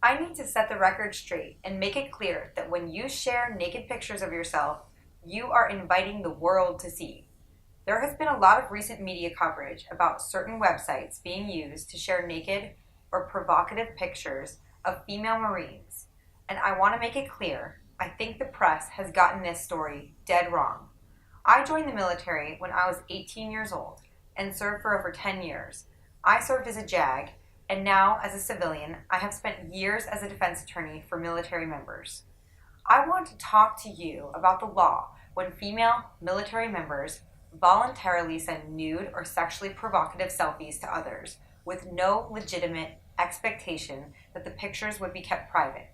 I need to set the record straight and make it clear that when you share naked pictures of yourself, you are inviting the world to see. There has been a lot of recent media coverage about certain websites being used to share naked or provocative pictures of female Marines, and I want to make it clear I think the press has gotten this story dead wrong. I joined the military when I was 18 years old and served for over 10 years. I served as a JAG, and now as a civilian, I have spent years as a defense attorney for military members. I want to talk to you about the law when female military members voluntarily send nude or sexually provocative selfies to others with no legitimate expectation that the pictures would be kept private.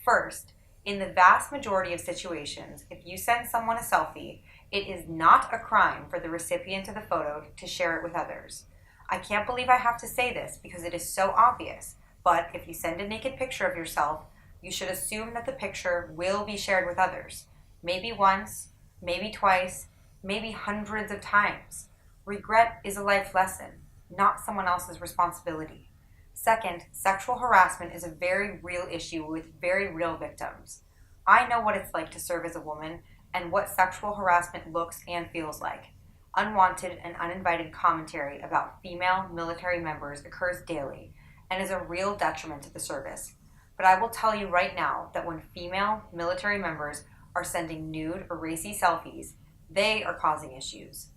First, in the vast majority of situations, if you send someone a selfie, it is not a crime for the recipient of the photo to share it with others. I can't believe I have to say this because it is so obvious, but if you send a naked picture of yourself, you should assume that the picture will be shared with others. Maybe once, maybe twice, maybe hundreds of times. Regret is a life lesson, not someone else's responsibility. Second, sexual harassment is a very real issue with very real victims. I know what it's like to serve as a woman and what sexual harassment looks and feels like. Unwanted and uninvited commentary about female military members occurs daily and is a real detriment to the service. But I will tell you right now that when female military members are sending nude or racy selfies, they are causing issues.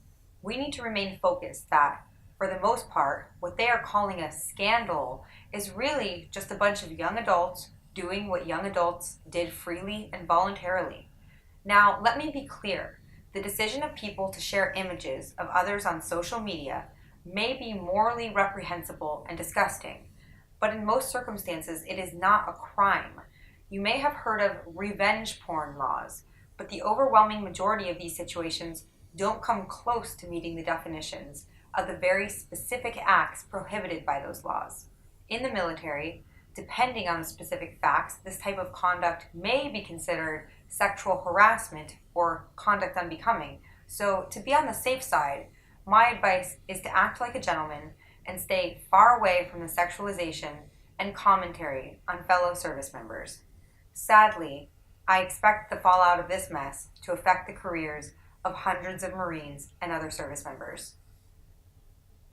We need to remain focused that, for the most part, what they are calling a scandal is really just a bunch of young adults doing what young adults did freely and voluntarily. Now, let me be clear. The decision of people to share images of others on social media may be morally reprehensible and disgusting, but in most circumstances it is not a crime. You may have heard of revenge porn laws, but the overwhelming majority of these situations don't come close to meeting the definitions of the very specific acts prohibited by those laws. In the military, depending on the specific facts, this type of conduct may be considered sexual harassment or conduct unbecoming. So, to be on the safe side, my advice is to act like a gentleman and stay far away from the sexualization and commentary on fellow service members. Sadly, I expect the fallout of this mess to affect the careers of hundreds of Marines and other service members.